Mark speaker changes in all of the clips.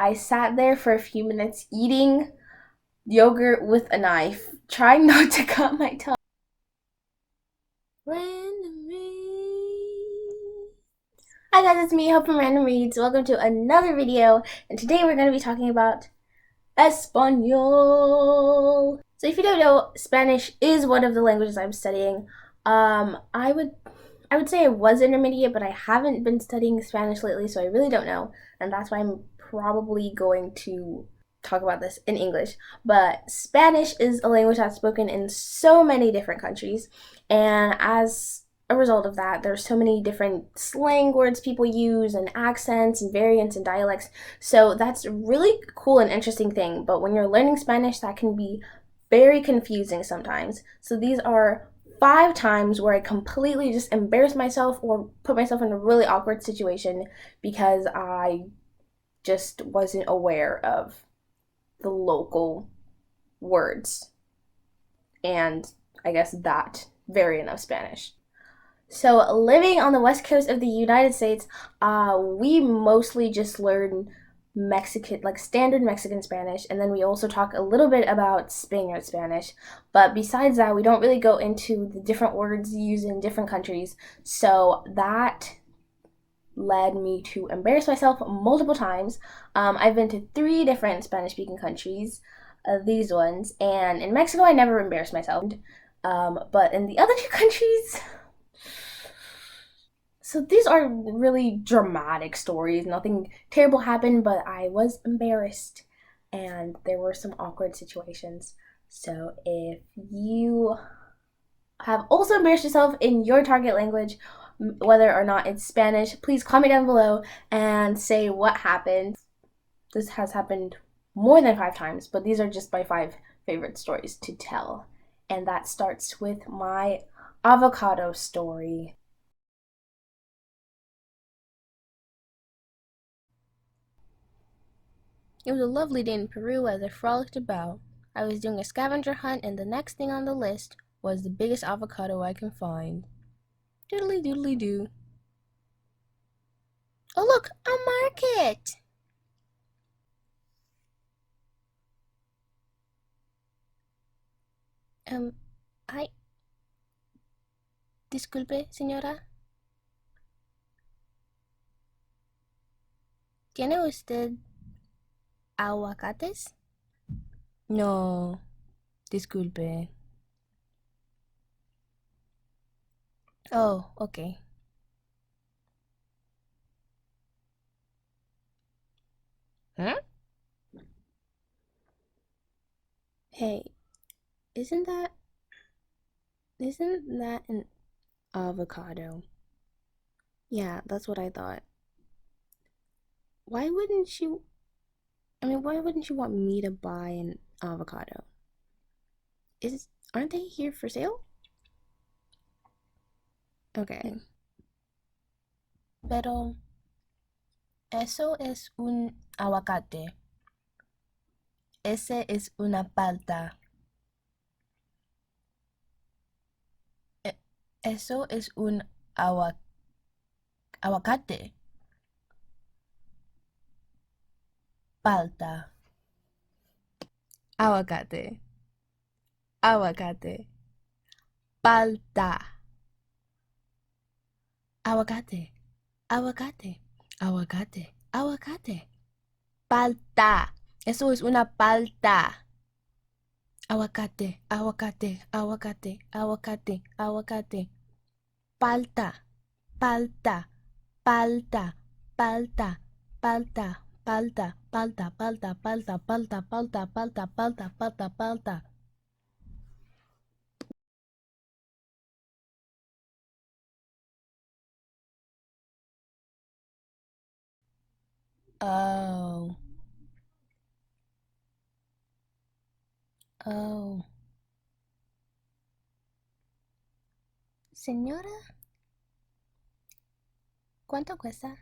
Speaker 1: I sat there for a few minutes eating yogurt with a knife, trying not to cut my tongue. Random Reads. Hi guys, it's me, Hope from Random Reads. Welcome to another video, and today we're going to be talking about Español. So if you don't know, Spanish is one of the languages I'm studying. I would say I was intermediate, but I haven't been studying Spanish lately, so I really don't know, and that's why I'm probably going to talk about this in English. But Spanish is a language that's spoken in so many different countries, and as a result of that, there's so many different slang words people use and accents and variants and dialects. So that's a really cool and interesting thing. But when you're learning Spanish, that can be very confusing sometimes. So these are 5 times where I completely just embarrassed myself or put myself in a really awkward situation because I just wasn't aware of the local words and I guess that variant of Spanish. So living on the west coast of the United States, we mostly just learn Mexican, like standard Mexican Spanish, and then we also talk a little bit about Spaniard Spanish. But besides that, we don't really go into the different words used in different countries. So that led me to embarrass myself multiple times. I've been to 3 different Spanish-speaking countries, these ones, and in Mexico I never embarrassed myself. But in the other 2 countries, so these are really dramatic stories. Nothing terrible happened, but I was embarrassed and there were some awkward situations. So if you have also embarrassed yourself in your target language, whether or not it's Spanish, please comment down below and say what happened. This has happened more than 5 times, but these are just my 5 favorite stories to tell. And that starts with my avocado story. It was a lovely day in Peru as I frolicked about. I was doing a scavenger hunt, and the next thing on the list was the biggest avocado I can find. Doodly doodly doo. Oh look, a market! I... Disculpe, señora. ¿Tiene usted aguacates? No, disculpe. Oh, okay. Huh? Hey, isn't that an avocado? Yeah, that's what I thought. Why wouldn't you why wouldn't you want me to buy an avocado? Aren't they here for sale? Okay. Pero eso es un aguacate. Ese es una palta. Eso es un aguacate. Palta. Aguacate. Aguacate. Palta. Aguacate. Aguacate. Aguacate. Aguacate. Palta. Eso es una palta. Aguacate. Aguacate. Aguacate. Aguacate. Aguacate. Palta. Palta. Palta. Palta. Palta. Palta. Palta. Palta. Palta. Palta. Palta. Palta. Palta. Palta. Palta. Oh. Oh. Señora, ¿cuánto cuesta?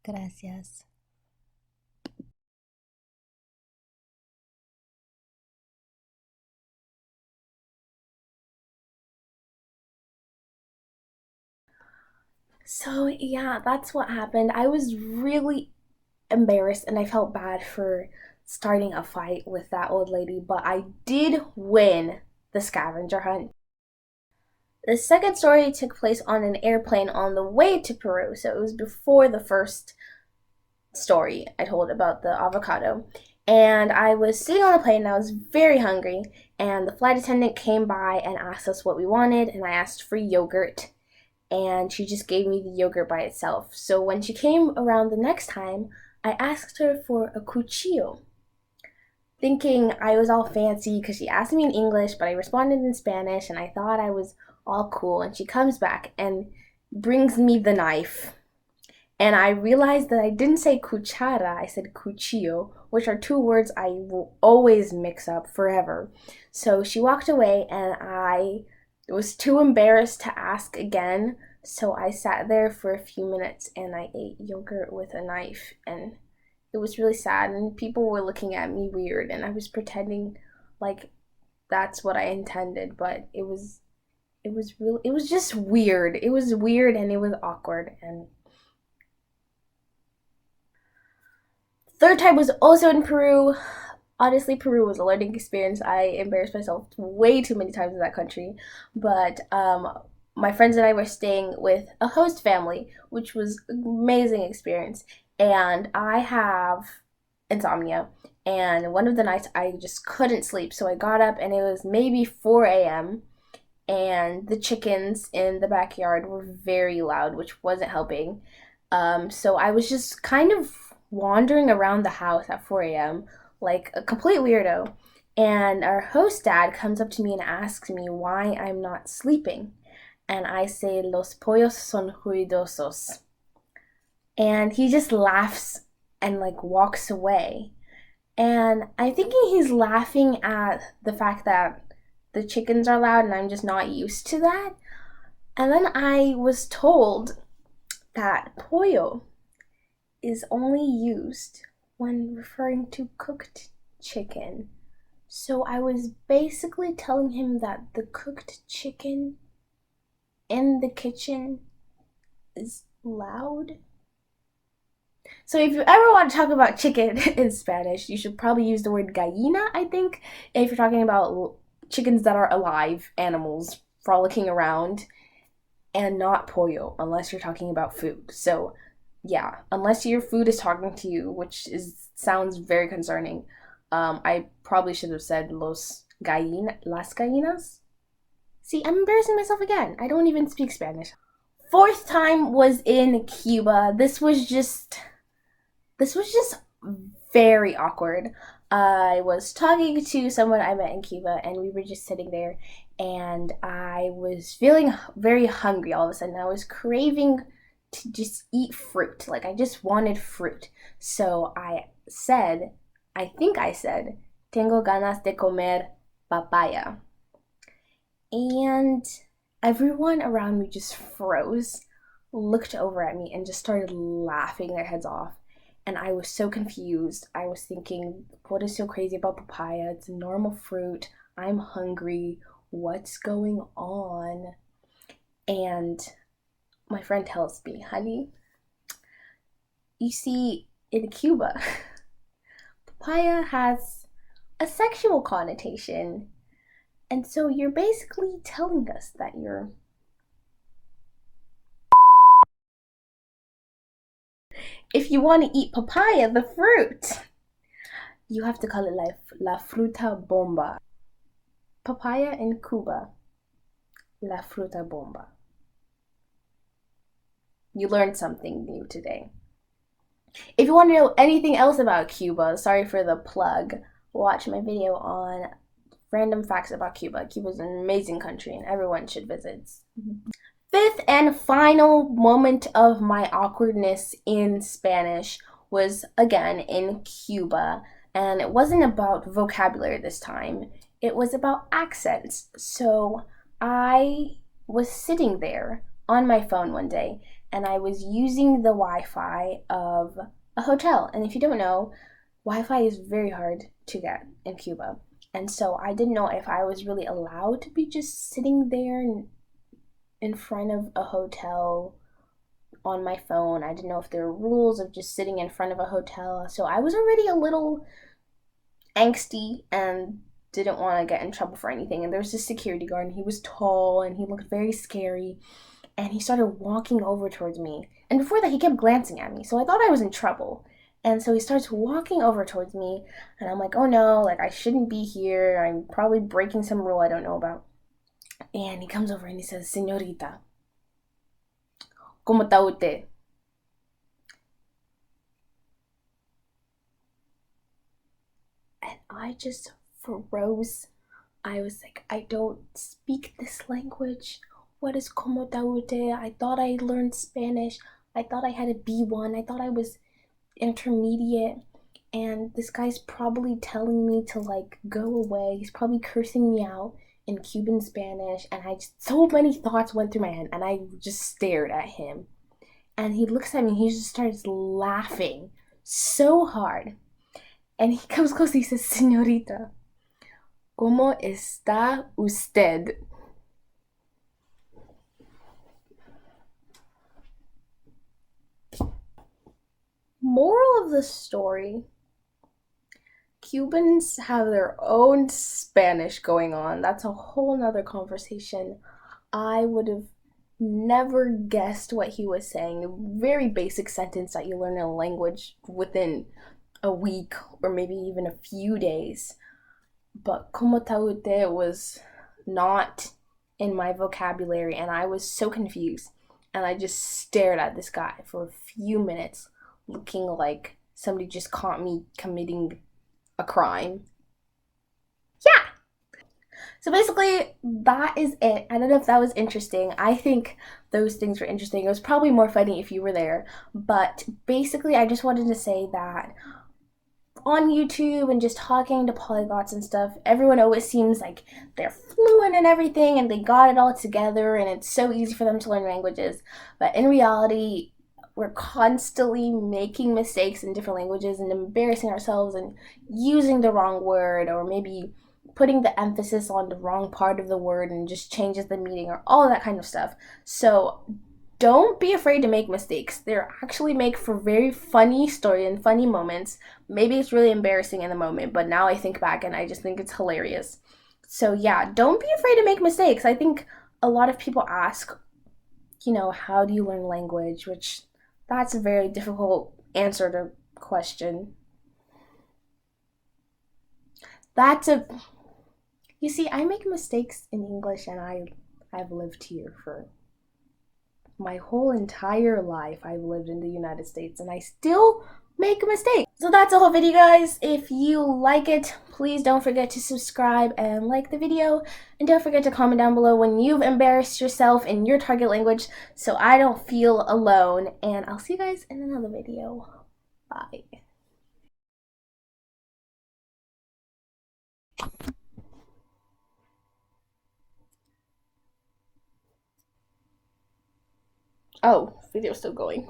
Speaker 1: Gracias. So, yeah, that's what happened. I was really embarrassed and I felt bad for starting a fight with that old lady, but I did win the scavenger hunt. The second story took place on an airplane on the way to Peru, so it was before the first story I told about the avocado. And I was sitting on the plane and I was very hungry, and the flight attendant came by and asked us what we wanted, and I asked for yogurt, and she just gave me the yogurt by itself. So when she came around the next time, I asked her for a cuchillo, thinking I was all fancy because she asked me in English, but I responded in Spanish and I thought I was all cool. And she comes back and brings me the knife. And I realized that I didn't say cuchara, I said cuchillo, which are two words I will always mix up forever. So she walked away and I was too embarrassed to ask again. So I sat there for a few minutes and I ate yogurt with a knife, and it was really sad and people were looking at me weird and I was pretending like that's what I intended, but it was just weird. It was weird and it was awkward. And third time was also in Peru. Honestly, Peru was a learning experience. I embarrassed myself way too many times in that country, but my friends and I were staying with a host family, which was an amazing experience. And I have insomnia, and one of the nights I just couldn't sleep, so I got up, and it was maybe 4 a.m. and the chickens in the backyard were very loud, which wasn't helping. So I was just kind of wandering around the house at 4 a.m. like a complete weirdo. And our host dad comes up to me and asks me why I'm not sleeping. And I say, Los pollos son ruidosos. And he just laughs and like walks away. And I'm thinking he's laughing at the fact that the chickens are loud and I'm just not used to that. And then I was told that pollo is only used when referring to cooked chicken. So I was basically telling him that the cooked chicken in the kitchen is loud. So if you ever want to talk about chicken in Spanish, you should probably use the word gallina, I think, if you're talking about chickens that are alive animals frolicking around, and not pollo unless you're talking about food. So yeah, unless your food is talking to you, which is sounds very concerning. I probably should have said las gallinas. See, I'm embarrassing myself again. I don't even speak Spanish. Fourth time was in Cuba. This was just very awkward. I was talking to someone I met in Cuba, and we were just sitting there, and I was feeling very hungry all of a sudden. I was craving to just eat fruit. Like, I just wanted fruit. So I think I said, tengo ganas de comer papaya. And everyone around me just froze, looked over at me, and just started laughing their heads off. And I was so confused. I was thinking, what is so crazy about papaya? It's a normal fruit. I'm hungry. What's going on? And my friend tells me, honey, you see, in Cuba, papaya has a sexual connotation. And so you're basically telling us that if you want to eat papaya, the fruit, you have to call it la fruta bomba. Papaya in Cuba, la fruta bomba. You learned something new today. If you want to know anything else about Cuba, sorry for the plug, watch my video on random facts about Cuba. Cuba is an amazing country and everyone should visit. Fifth and final moment of my awkwardness in Spanish was again in Cuba, and it wasn't about vocabulary this time. It was about accents. So I was sitting there on my phone one day and I was using the Wi-Fi of a hotel. And if you don't know, Wi-Fi is very hard to get in Cuba. And so I didn't know if I was really allowed to be just sitting there in front of a hotel on my phone. I didn't know if there were rules of just sitting in front of a hotel. So I was already a little angsty and didn't want to get in trouble for anything. And there was this security guard, and he was tall and he looked very scary. And he started walking over towards me. And before that, he kept glancing at me. So I thought I was in trouble. And so he starts walking over towards me. And I'm like, oh no, like I shouldn't be here. I'm probably breaking some rule I don't know about. And he comes over and he says, Señorita, ¿cómo está usted? And I just froze. I was like, I don't speak this language. What is como taute? I thought I learned Spanish. I thought I had a B1. I thought I was intermediate. And this guy's probably telling me to like go away. He's probably cursing me out in Cuban Spanish. And so many thoughts went through my head. And I just stared at him. And he looks at me. He just starts laughing so hard. And he comes close. He says, Señorita, ¿cómo está usted? Moral of the story, Cubans have their own Spanish going on. That's a whole nother conversation. I would have never guessed what he was saying. A very basic sentence that you learn in a language within a week or maybe even a few days. But como taute was not in my vocabulary, and I was so confused. And I just stared at this guy for a few minutes, looking like somebody just caught me committing a crime. Yeah. So basically, that is it. I don't know if that was interesting. I think those things were interesting. It was probably more funny if you were there. But basically, I just wanted to say that on YouTube and just talking to polyglots and stuff, everyone always seems like they're fluent and everything and they got it all together and it's so easy for them to learn languages. But in reality, we're constantly making mistakes in different languages and embarrassing ourselves and using the wrong word, or maybe putting the emphasis on the wrong part of the word and just changes the meaning, or all of that kind of stuff. So don't be afraid to make mistakes. They're actually make for very funny story and funny moments. Maybe it's really embarrassing in the moment, but now I think back and I just think it's hilarious. So yeah, don't be afraid to make mistakes. I think a lot of people ask, how do you learn language? Which that's a very difficult answer to question. That's a You see, I make mistakes in English and I've lived here for my whole entire life. I've lived in the United States and I still make a mistake. So that's the whole video, guys. If you like it, please don't forget to subscribe and like the video. And don't forget to comment down below when you've embarrassed yourself in your target language so I don't feel alone. And I'll see you guys in another video. Bye. Oh, video's still going.